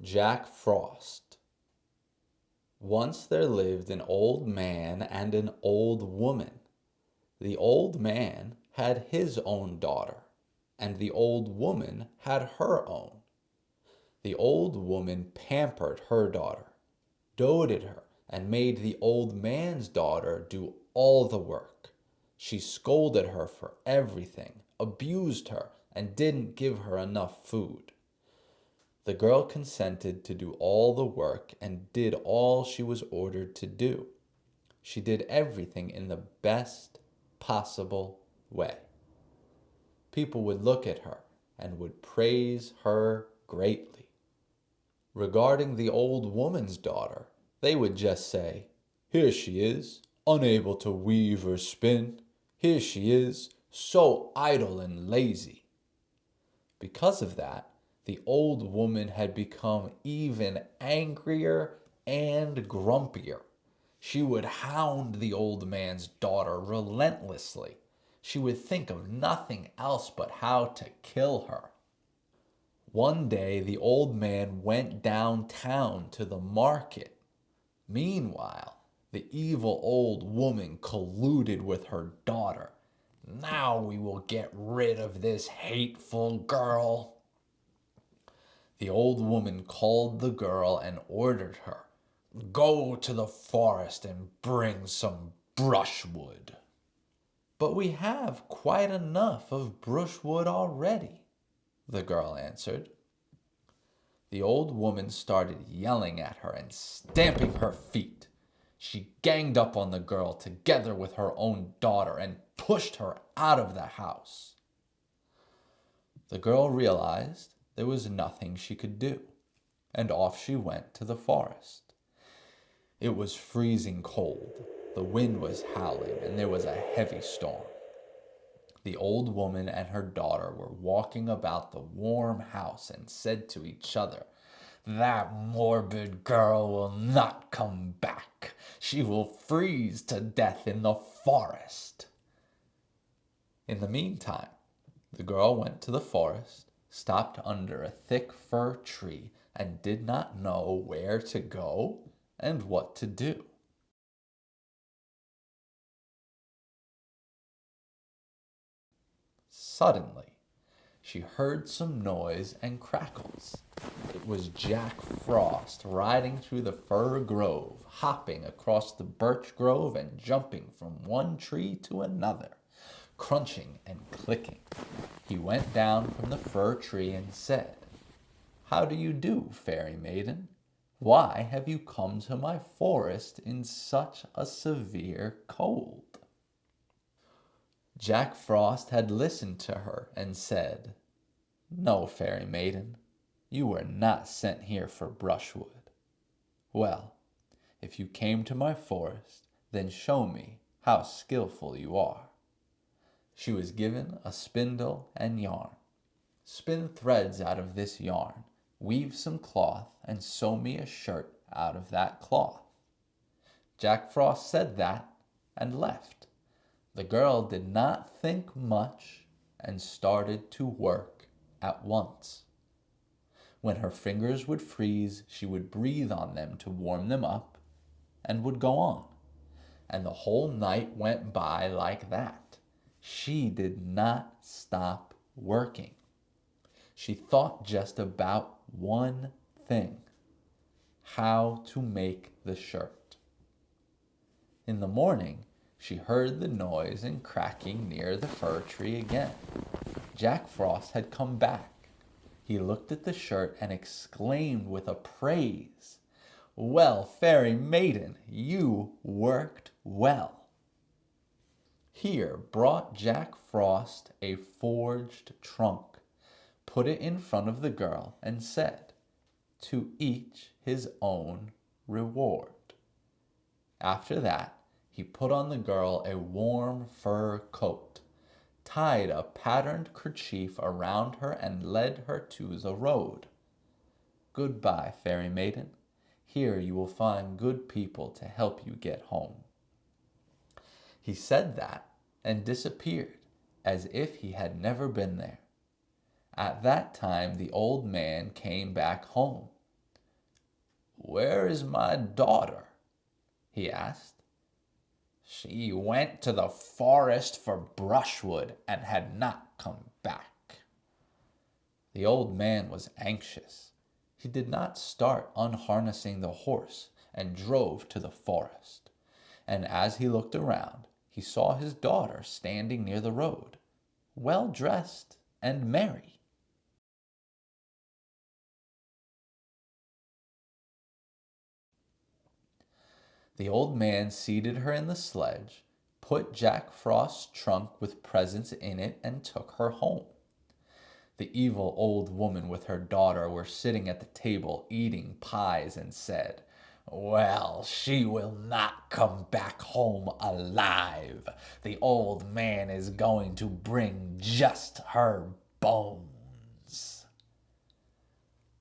Jack Frost. Once there lived an old man and an old woman. The old man had his own daughter, and the old woman had her own. The old woman pampered her daughter, doted her, and made the old man's daughter do all the work. She scolded her for everything, abused her, and didn't give her enough food. The girl consented to do all the work and did all she was ordered to do. She did everything in the best possible way. People would look at her and would praise her greatly. Regarding the old woman's daughter, they would just say, "Here she is, unable to weave or spin. Here she is, so idle and lazy." Because of that, the old woman had become even angrier and grumpier. She would hound the old man's daughter relentlessly. She would think of nothing else but how to kill her. One day, the old man went downtown to the market. Meanwhile, the evil old woman colluded with her daughter. "Now we will get rid of this hateful girl." The old woman called the girl and ordered her, "Go to the forest and bring some brushwood." "But we have quite enough of brushwood already," the girl answered. The old woman started yelling at her and stamping her feet. She ganged up on the girl together with her own daughter and pushed her out of the house. The girl realized there was nothing she could do, and off she went to the forest. It was freezing cold, the wind was howling, and there was a heavy storm. The old woman and her daughter were walking about the warm house and said to each other, "That morbid girl will not come back. She will freeze to death in the forest." In the meantime, the girl went to the forest, stopped under a thick fir tree, and did not know where to go and what to do. Suddenly, she heard some noise and crackles. It was Jack Frost riding through the fir grove, hopping across the birch grove and jumping from one tree to another, crunching and clicking. He went down from the fir tree and said, "How do you do, fairy maiden? Why have you come to my forest in such a severe cold?" Jack Frost had listened to her and said, "No, fairy maiden, you were not sent here for brushwood. Well, if you came to my forest, then show me how skillful you are." She was given a spindle and yarn. "Spin threads out of this yarn, weave some cloth, and sew me a shirt out of that cloth." Jack Frost said that and left. The girl did not think much and started to work at once. When her fingers would freeze, she would breathe on them to warm them up and would go on. And the whole night went by like that. She did not stop working. She thought just about one thing: how to make the shirt. In the morning, she heard the noise and cracking near the fir tree again. Jack Frost had come back. He looked at the shirt and exclaimed with a praise, "Well, fairy maiden, you worked well." Here brought Jack Frost a forged trunk, put it in front of the girl, and said, "To each his own reward." After that, he put on the girl a warm fur coat, tied a patterned kerchief around her, and led her to the road. "Goodbye, fairy maiden. Here you will find good people to help you get home." He said that and disappeared as if he had never been there. At that time, the old man came back home. Where is my daughter?" he asked. "She went to the forest for brushwood and had not come back." The old man was anxious. He did not start unharnessing the horse and drove to the forest. And as he looked around, he saw his daughter standing near the road, well dressed and merry. The old man seated her in the sledge, put Jack Frost's trunk with presents in it, and took her home. The evil old woman with her daughter were sitting at the table eating pies and said, "Well, she will not come back home alive. The old man is going to bring just her bones."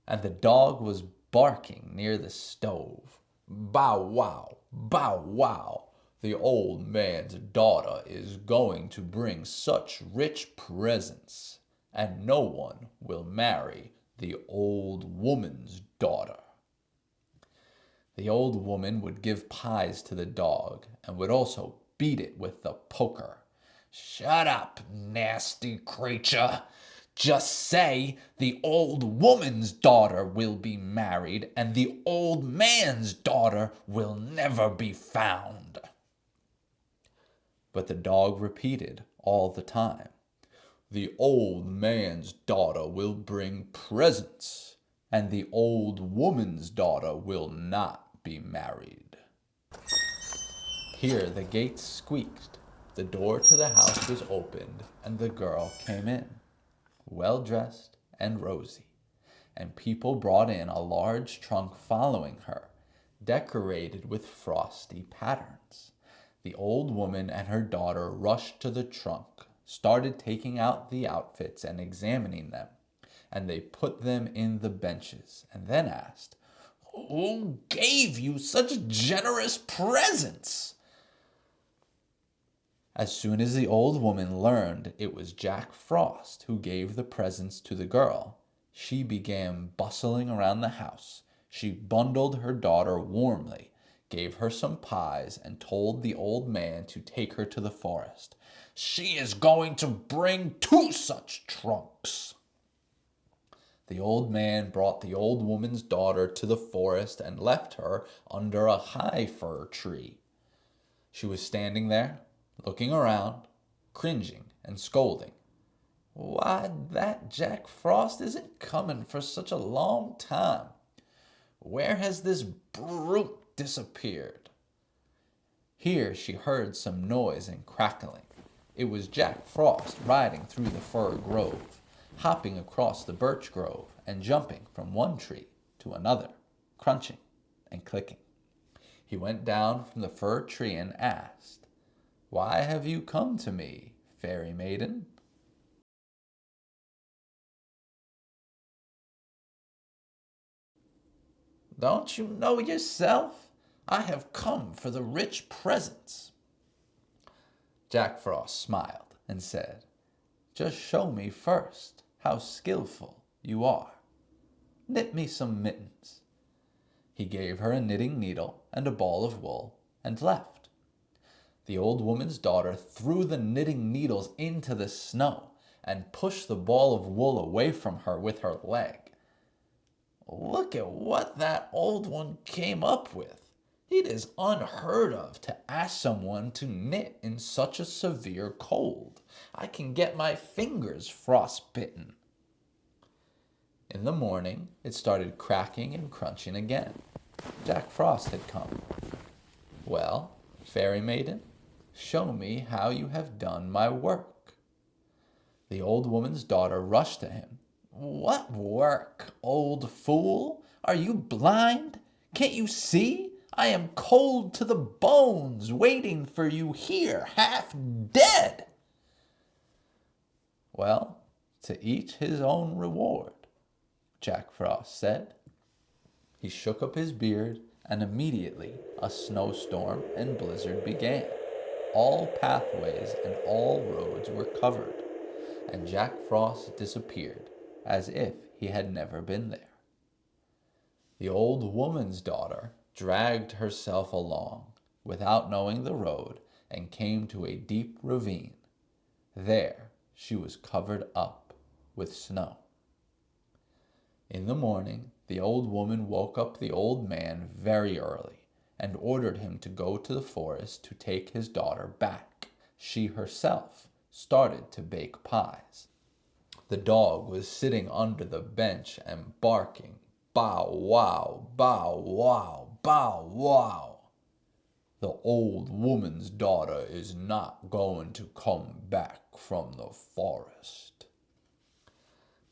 And the dog was barking near the stove. "Bow wow, bow wow. The old man's daughter is going to bring such rich presents, and no one will marry the old woman's daughter." The old woman would give pies to the dog and would also beat it with the poker. "Shut up, nasty creature. Just say the old woman's daughter will be married and the old man's daughter will never be found." But the dog repeated all the time, "The old man's daughter will bring presents, and the old woman's daughter will not be married." Here the gate squeaked, the door to the house was opened, and the girl came in, well dressed and rosy, and people brought in a large trunk following her, decorated with frosty patterns. The old woman and her daughter rushed to the trunk, started taking out the outfits and examining them, and they put them in the benches, and then asked, "Who gave you such generous presents?" As soon as the old woman learned it was Jack Frost who gave the presents to the girl, she began bustling around the house. She bundled her daughter warmly, gave her some pies, and told the old man to take her to the forest. "She is going to bring 2 such trunks." The old man brought the old woman's daughter to the forest and left her under a high fir tree. She was standing there, looking around, cringing and scolding. "Why, that Jack Frost isn't coming for such a long time. Where has this brute disappeared?" Here she heard some noise and crackling. It was Jack Frost riding through the fir grove, hopping across the birch grove and jumping from one tree to another, crunching and clicking. He went down from the fir tree and asked, "Why have you come to me, fairy maiden?" "Don't you know yourself? I have come for the rich presents." Jack Frost smiled and said, "Just show me first how skillful you are. Knit me some mittens." He gave her a knitting needle and a ball of wool and left. The old woman's daughter threw the knitting needles into the snow and pushed the ball of wool away from her with her leg. "Look at what that old one came up with. It is unheard of to ask someone to knit in such a severe cold. I can get my fingers frostbitten." In the morning, it started cracking and crunching again. Jack Frost had come. "Well, fairy maiden, show me how you have done my work." The old woman's daughter rushed to him. "What work, old fool? Are you blind? Can't you see? I am cold to the bones, waiting for you here, half dead." "Well, to each his own reward," Jack Frost said. He shook up his beard, and immediately a snowstorm and blizzard began. All pathways and all roads were covered, and Jack Frost disappeared as if he had never been there. The old woman's daughter dragged herself along without knowing the road and came to a deep ravine. There she was covered up with snow. In the morning, the old woman woke up the old man very early and ordered him to go to the forest to take his daughter back. She herself started to bake pies. The dog was sitting under the bench and barking, "Bow wow, bow wow, bow wow." The old woman's daughter is not going to come back from the forest.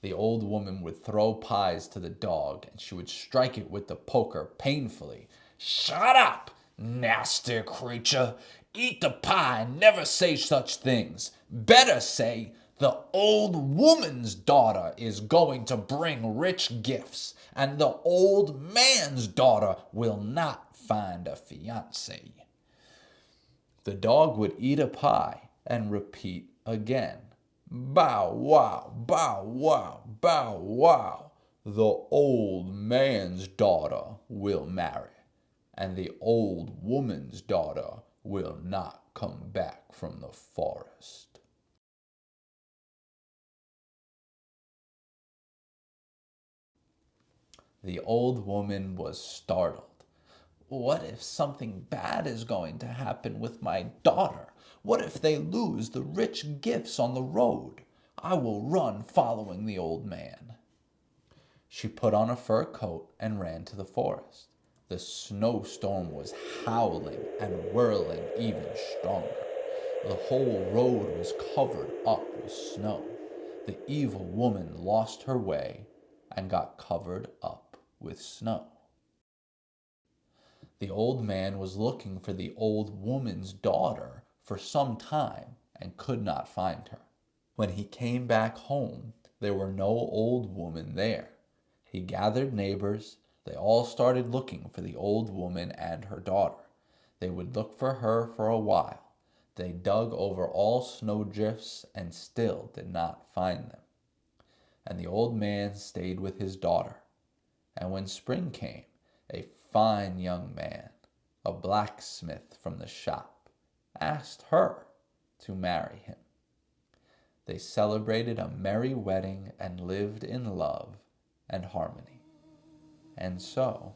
The old woman would throw pies to the dog, and she would strike it with the poker painfully. "Shut up, nasty creature! Eat the pie and never say such things. Better say, the old woman's daughter is going to bring rich gifts, and the old man's daughter will not find a fiancé." The dog would eat a pie and repeat again, "Bow wow, bow wow, bow wow. The old man's daughter will marry, and the old woman's daughter will not come back from the forest." The old woman was startled. What if something bad is going to happen with my daughter? What if they lose the rich gifts on the road? I will run following the old man. She put on a fur coat and ran to the forest. The snowstorm was howling and whirling even stronger. The whole road was covered up with snow. The evil woman lost her way and got covered up with snow. The old man was looking for the old woman's daughter for some time and could not find her. When he came back home, there were no old woman there. He gathered neighbors. They all started looking for the old woman and her daughter. They would look for her for a while. They dug over all snowdrifts and still did not find them. And the old man stayed with his daughter. And when spring came, a fine young man, a blacksmith from the shop, asked her to marry him. They celebrated a merry wedding and lived in love and harmony. And so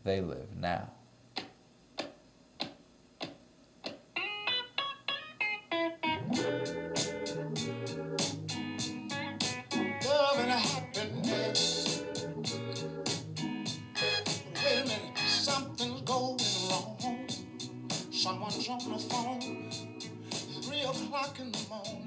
they live now. Love and happiness. Wait a minute, something's going wrong. Someone's on the phone, 3 o'clock in the morning.